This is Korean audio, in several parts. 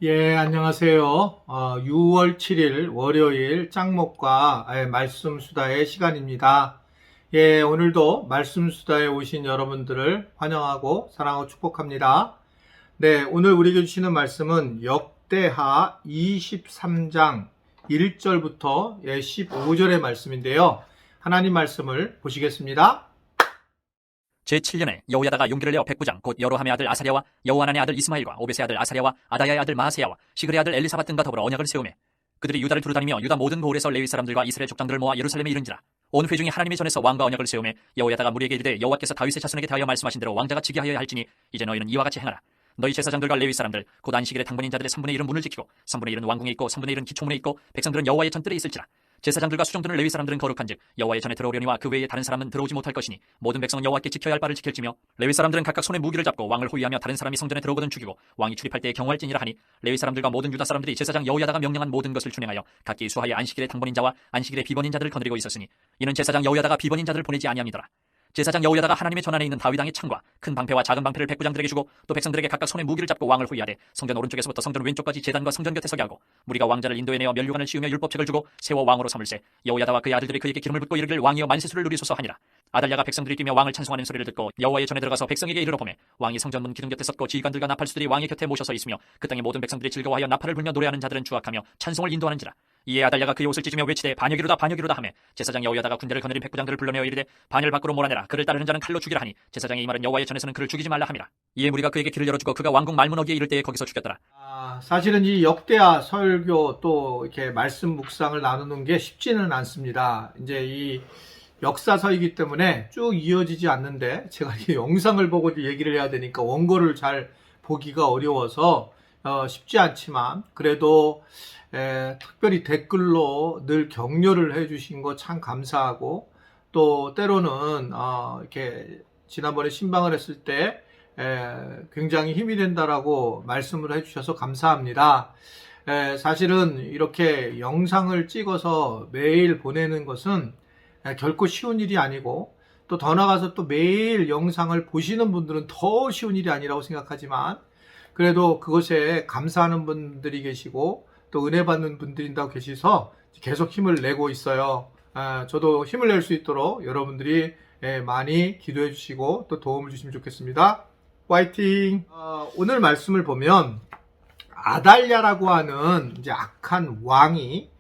예, 안녕하세요. 6월 7일 월요일 짱목과 말씀 수다의 시간입니다. 예, 오늘도 말씀 수다에 오신 여러분들을 환영하고 사랑하고 축복합니다. 네, 오늘 우리에게 주시는 말씀은 역대하 23장 1절부터 15절의 말씀인데요. 하나님 말씀을 보시겠습니다. 제7년에 여호야다가 용기를 내어 백부장 곧 여로함의 아들 아사랴와 여호하난의 아들 이스마엘과 오벳의 아들 아사랴와 아다야의 아들 마하세야와 시그의 아들 엘리사밧 등과 더불어 언약을 세우매 그들이 유다를 두루다니며 유다 모든 고을에서 레위 사람들과 이스라엘 족장들을 모아 예루살렘에 이른지라. 온 회중이 하나님의 전에서 왕과 언약을 세우매 여호야다가 무리에게 이르되 여호와께서 다윗의 자손에게 대하여 말씀하신 대로 왕자가 지기하여야 할지니 이제 너희는 이와 같이 행하라. 너희 제사장들과 레위 사람들 곧 안식일의 당번인 자들의 3분의 1은 문을 지키고 3분의 1은 왕궁에 있고 3분의 1은 기초문에 있고 백성들은 여호와의 전뜰에 있을지라. 제사장들과 수종들은 레위 사람들은 거룩한즉 여호와의 전에 들어오려니와 그 외에 다른 사람은 들어오지 못할 것이니 모든 백성은 여호와께 지켜야 할 바를 지킬지며 레위 사람들은 각각 손에 무기를 잡고 왕을 호위하며 다른 사람이 성전에 들어오거든 죽이고 왕이 출입할 때에 경호할지니라 하니 레위 사람들과 모든 유다 사람들이 제사장 여호야다가 명령한 모든 것을 준행하여 각기 수하에 안식일의 당번인 자와 안식일의 비번인 자들을 거느리고 있었으니 이는 제사장 여호야다가 비번인 자들을 보내지 아니함이더라. 제사장 여호야다가 하나님의 전안에 있는 다윗 왕의 창과 큰 방패와 작은 방패를 백부장들에게 주고 또 백성들에게 각각 손에 무기를 잡고 왕을 호위하되 성전 오른쪽에서부터 성전 왼쪽까지 제단과 성전 곁에 서게 하고 무리가 왕자를 인도해내어 면류관을 씌우며 율법책을 주고 세워 왕으로 삼을세. 여호야다와 그의 아들들이 그에게 기름을 붓고 이르길 왕이여 만세수를 누리소서 하니라. 아달랴가 백성들이 뛰며 왕을 찬송하는 소리를 듣고 여호와의 전에 들어가서 백성에게 이르러 보매 왕이 성전문 기둥 곁에 섰고 지휘관들과 나팔수들이 왕의 곁에 모셔서 있으며 그 땅의 모든 백성들이 즐거워하여 나팔을 불며 노래하는 자들은 주악하며 찬송을 인도하는지라. 이에 아달랴가 그의 옷을 찢으며 외치되 반역이로다 반역이로다 하매 제사장 여호야다가 군대를 거느린 백부장들을 불러내어 이르되 반열 밖으로 몰아내라. 그를 따르는 자는 칼로 죽이라 하니 제사장의 이 말은 여호와의 전에서는 그를 죽이지 말라 함이라. 이에 무리가 그에게 길을 열어주고 그가 왕궁 말문어기에 이를 때에 거기서 죽였더라. 사실은 이 역대하 설교 또 이렇게 말씀 묵상을 나누는 게 쉽지는 않습니다. 이제 이 역사서이기 때문에 쭉 이어지지 않는데 제가 이 영상을 보고 얘기를 해야 되니까 원고를 잘 보기가 어려워서 쉽지 않지만 그래도 특별히 댓글로 늘 격려를 해주신 거 참 감사하고 또 때로는 이렇게 지난번에 신방을 했을 때 굉장히 힘이 된다라고 말씀을 해주셔서 감사합니다. 사실은 이렇게 영상을 찍어서 매일 보내는 것은 결코 쉬운 일이 아니고 또 더 나아가서 또 매일 영상을 보시는 분들은 더 쉬운 일이 아니라고 생각하지만 그래도 그것에 감사하는 분들이 계시고 또 은혜 받는 분들이 계셔서 계속 힘을 내고 있어요. 저도 힘을 낼 수 있도록 여러분들이 많이 기도해 주시고 또 도움을 주시면 좋겠습니다. 화이팅! 오늘 말씀을 보면 아달랴라고 하는 이제 악한 왕이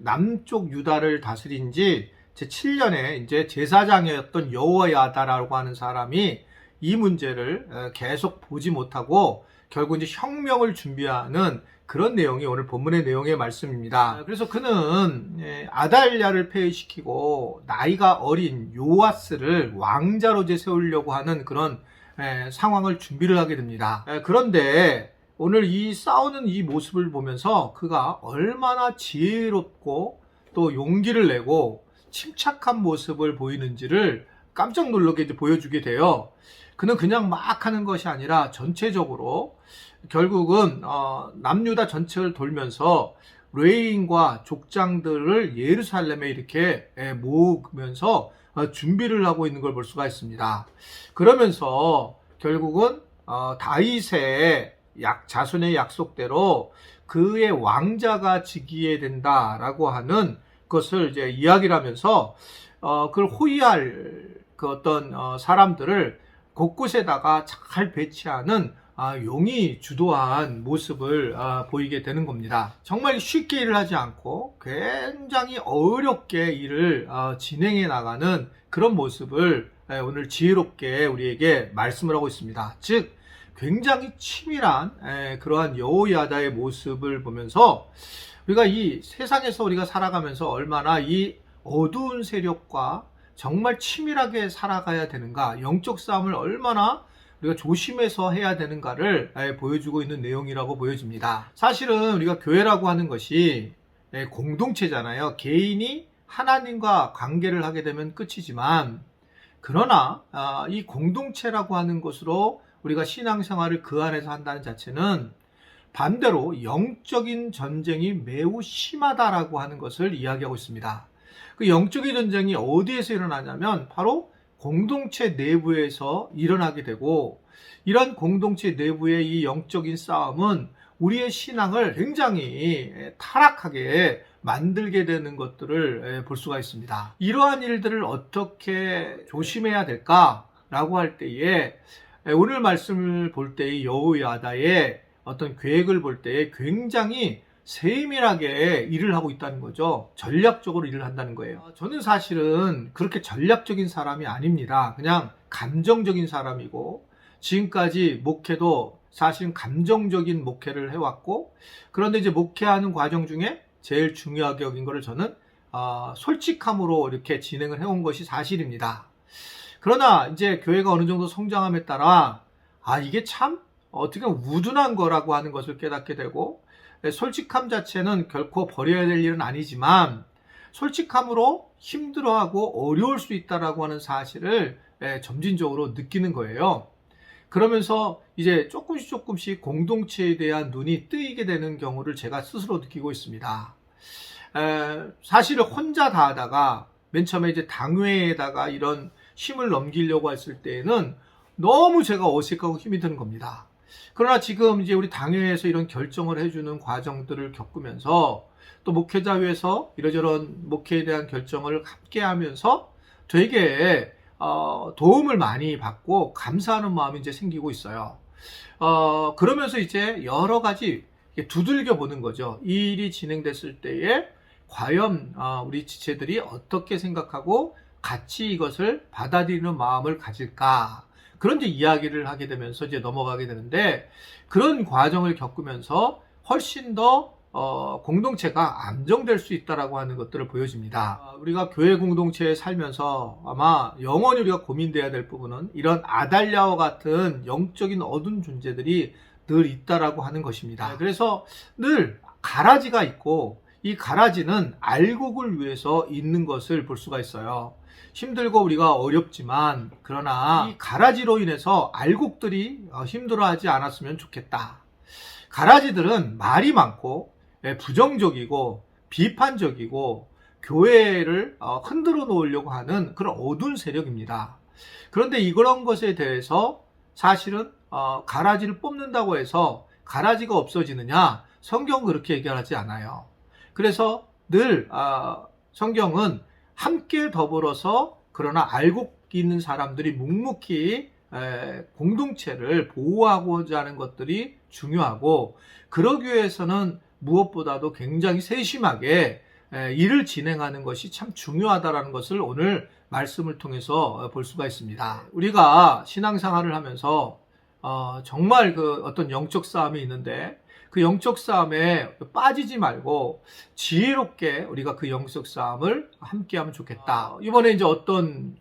남쪽 유다를 다스린 지 제7년에 이제 제사장이었던 여호야다라고 하는 사람이 이 문제를 계속 보지 못하고 결국 이제 혁명을 준비하는 그런 내용이 오늘 본문의 내용의 말씀입니다. 그래서 그는 아달랴를 폐위시키고 나이가 어린 요아스를 왕자로 이제 세우려고 하는 그런 상황을 준비를 하게 됩니다. 그런데 오늘 이 싸우는 이 모습을 보면서 그가 얼마나 지혜롭고 또 용기를 내고 침착한 모습을 보이는지를 깜짝 놀라게 보여주게 돼요. 그는 그냥 막 하는 것이 아니라 전체적으로 결국은 남유다 전체를 돌면서 레위인과 족장들을 예루살렘에 이렇게 모으면서 준비를 하고 있는 걸 볼 수가 있습니다. 그러면서 결국은 다윗의 자손의 약속대로 그의 왕자가 지기에 된다라고 하는 것을 이제 이야기를 하면서 그걸 호위할 그 어떤 사람들을 곳곳에다가 잘 배치하는 용이 주도한 모습을 보이게 되는 겁니다. 정말 쉽게 일을 하지 않고 굉장히 어렵게 일을 진행해 나가는 그런 모습을 오늘 지혜롭게 우리에게 말씀을 하고 있습니다. 즉 굉장히 치밀한 그러한 여호야다의 모습을 보면서 우리가 이 세상에서 우리가 살아가면서 얼마나 이 어두운 세력과 정말 치밀하게 살아가야 되는가, 영적 싸움을 얼마나 우리가 조심해서 해야 되는가를 보여주고 있는 내용이라고 보여집니다. 사실은 우리가 교회라고 하는 것이 공동체잖아요. 개인이 하나님과 관계를 하게 되면 끝이지만 그러나 이 공동체라고 하는 것으로 우리가 신앙생활을 그 안에서 한다는 자체는 반대로 영적인 전쟁이 매우 심하다라고 하는 것을 이야기하고 있습니다. 그 영적인 전쟁이 어디에서 일어나냐면 바로 공동체 내부에서 일어나게 되고 이런 공동체 내부의 이 영적인 싸움은 우리의 신앙을 굉장히 타락하게 만들게 되는 것들을 볼 수가 있습니다. 이러한 일들을 어떻게 조심해야 될까라고 할 때에 오늘 말씀을 볼 때의 여호야다의 어떤 계획을 볼 때에 굉장히 세밀하게 일을 하고 있다는 거죠. 전략적으로 일을 한다는 거예요. 저는 사실은 그렇게 전략적인 사람이 아닙니다. 그냥 감정적인 사람이고 지금까지 목회도 사실은 감정적인 목회를 해왔고, 그런데 이제 목회하는 과정 중에 제일 중요하게 여긴 거를 저는 솔직함으로 이렇게 진행을 해온 것이 사실입니다. 그러나 이제 교회가 어느 정도 성장함에 따라 이게 참 어떻게 보면 우둔한 거라고 하는 것을 깨닫게 되고, 솔직함 자체는 결코 버려야 될 일은 아니지만 솔직함으로 힘들어하고 어려울 수 있다라고 하는 사실을 점진적으로 느끼는 거예요. 그러면서 이제 조금씩 공동체에 대한 눈이 뜨이게 되는 경우를 제가 스스로 느끼고 있습니다. 사실은 혼자 다 하다가 맨 처음에 이제 당회에다가 이런 힘을 넘기려고 했을 때에는 너무 제가 어색하고 힘이 드는 겁니다. 그러나 지금 이제 우리 당회에서 이런 결정을 해주는 과정들을 겪으면서 또 목회자회에서 이러저런 목회에 대한 결정을 함께 하면서 되게 도움을 많이 받고 감사하는 마음이 이제 생기고 있어요. 그러면서 이제 여러 가지 두들겨 보는 거죠. 이 일이 진행됐을 때에 과연 우리 지체들이 어떻게 생각하고 같이 이것을 받아들이는 마음을 가질까? 그런 이제 이야기를 하게 되면서 이제 넘어가게 되는데, 그런 과정을 겪으면서 훨씬 더 공동체가 안정될 수 있다라고 하는 것들을 보여줍니다. 우리가 교회 공동체에 살면서 아마 영원히 우리가 고민돼야 될 부분은 이런 아달랴와 같은 영적인 어두운 존재들이 늘 있다라고 하는 것입니다. 그래서 늘 가라지가 있고, 이 가라지는 알곡을 위해서 있는 것을 볼 수가 있어요. 힘들고 우리가 어렵지만, 그러나 이 가라지로 인해서 알곡들이 힘들어하지 않았으면 좋겠다. 가라지들은 말이 많고 부정적이고 비판적이고 교회를 흔들어 놓으려고 하는 그런 어두운 세력입니다. 그런데 이런 것에 대해서 사실은 가라지를 뽑는다고 해서 가라지가 없어지느냐? 성경은 그렇게 얘기하지 않아요. 그래서 늘 성경은 함께 더불어서 그러나 알곡 있는 사람들이 묵묵히 공동체를 보호하고자 하는 것들이 중요하고, 그러기 위해서는 무엇보다도 굉장히 세심하게 일을 진행하는 것이 참 중요하다는 것을 오늘 말씀을 통해서 볼 수가 있습니다. 우리가 신앙생활을 하면서 정말 그 어떤 영적 싸움이 있는데, 그 영적 싸움에 빠지지 말고 지혜롭게 우리가 그 영적 싸움을 함께 하면 좋겠다. 이번에 이제 어떤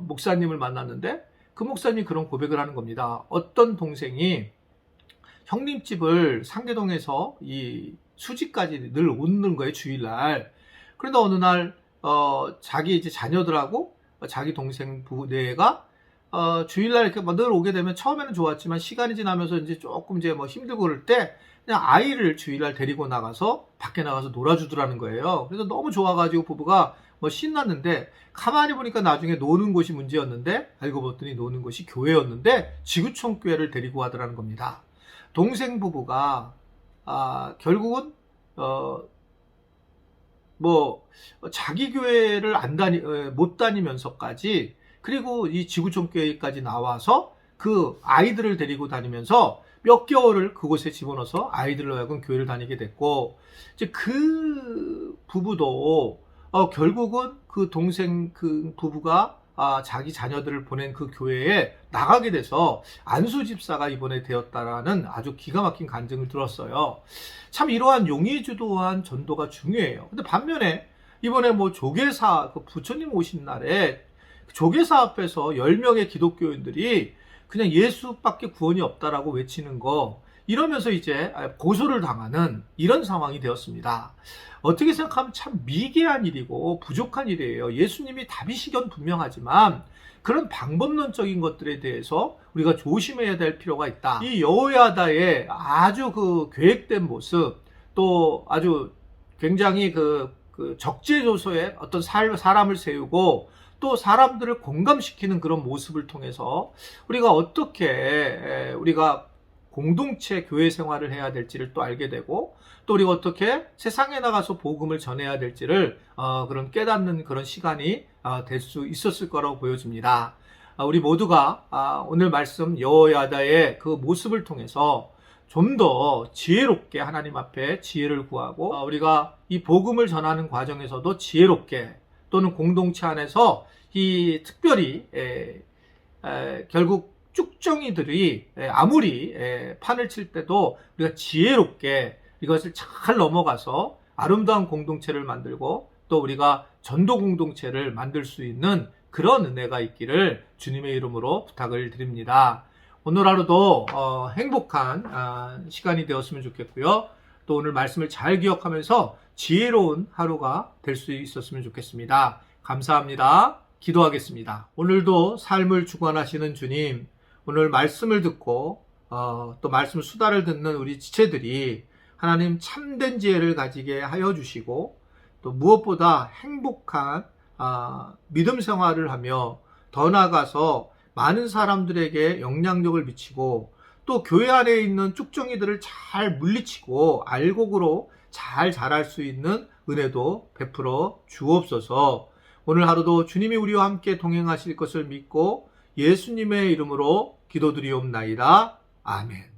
목사님을 만났는데, 그 목사님이 그런 고백을 하는 겁니다. 어떤 동생이 형님 집을 상계동에서 이 수지까지 늘 오는 거예요, 주일날. 그런데 어느 날 자기 이제 자녀들하고 자기 동생 부부가 주일날 이렇게 늘 오게 되면 처음에는 좋았지만 시간이 지나면서 이제 조금 이제 뭐 힘들고 그럴 때 그냥 아이를 주일날 데리고 나가서 밖에 나가서 놀아주더라는 거예요. 그래서 너무 좋아가지고 부부가 뭐 신났는데, 가만히 보니까 나중에 노는 곳이 문제였는데 알고 봤더니 노는 곳이 교회였는데 지구촌 교회를 데리고 가더라는 겁니다. 동생 부부가 결국은 뭐 자기 교회를 못 다니면서까지, 그리고 이 지구촌 교회까지 나와서 그 아이들을 데리고 다니면서 몇 개월을 그곳에 집어넣어서 아이들로 하여금 교회를 다니게 됐고, 이제 그 부부도 결국은 그 동생 그 부부가 자기 자녀들을 보낸 그 교회에 나가게 돼서 안수 집사가 이번에 되었다라는 아주 기가 막힌 간증을 들었어요. 참 이러한 용의주도한 전도가 중요해요. 근데 반면에 이번에 뭐 조계사, 그 부처님 오신 날에 조계사 앞에서 10명의 기독교인들이 그냥 예수밖에 구원이 없다라고 외치는 거, 이러면서 이제 고소를 당하는 이런 상황이 되었습니다. 어떻게 생각하면 참 미개한 일이고 부족한 일이에요. 예수님이 답이시건 분명하지만 그런 방법론적인 것들에 대해서 우리가 조심해야 될 필요가 있다. 이 여호야다의 아주 그 계획된 모습, 또 아주 굉장히 그 적재조소에 어떤 사람을 세우고 또 사람들을 공감시키는 그런 모습을 통해서 우리가 어떻게 우리가 공동체 교회 생활을 해야 될지를 또 알게 되고, 또 우리가 어떻게 세상에 나가서 복음을 전해야 될지를 그런 깨닫는 그런 시간이 될 수 있었을 거라고 보여집니다. 우리 모두가 오늘 말씀 여호야다의 그 모습을 통해서 좀 더 지혜롭게 하나님 앞에 지혜를 구하고, 우리가 이 복음을 전하는 과정에서도 지혜롭게, 또는 공동체 안에서 이 특별히 결국 쭉정이들이 아무리 판을 칠 때도 우리가 지혜롭게 이것을 잘 넘어가서 아름다운 공동체를 만들고, 또 우리가 전도 공동체를 만들 수 있는 그런 은혜가 있기를 주님의 이름으로 부탁을 드립니다. 오늘 하루도 행복한 시간이 되었으면 좋겠고요. 또 오늘 말씀을 잘 기억하면서 지혜로운 하루가 될 수 있었으면 좋겠습니다. 감사합니다. 기도하겠습니다. 오늘도 삶을 주관하시는 주님, 오늘 말씀을 듣고 또 말씀 수다를 듣는 우리 지체들이 하나님 참된 지혜를 가지게 하여 주시고, 또 무엇보다 행복한 믿음 생활을 하며 더 나아가서 많은 사람들에게 영향력을 미치고, 또 교회 안에 있는 쭉정이들을 잘 물리치고 알곡으로 잘 자랄 수 있는 은혜도 베풀어 주옵소서. 오늘 하루도 주님이 우리와 함께 동행하실 것을 믿고 예수님의 이름으로 기도드리옵나이다. 아멘.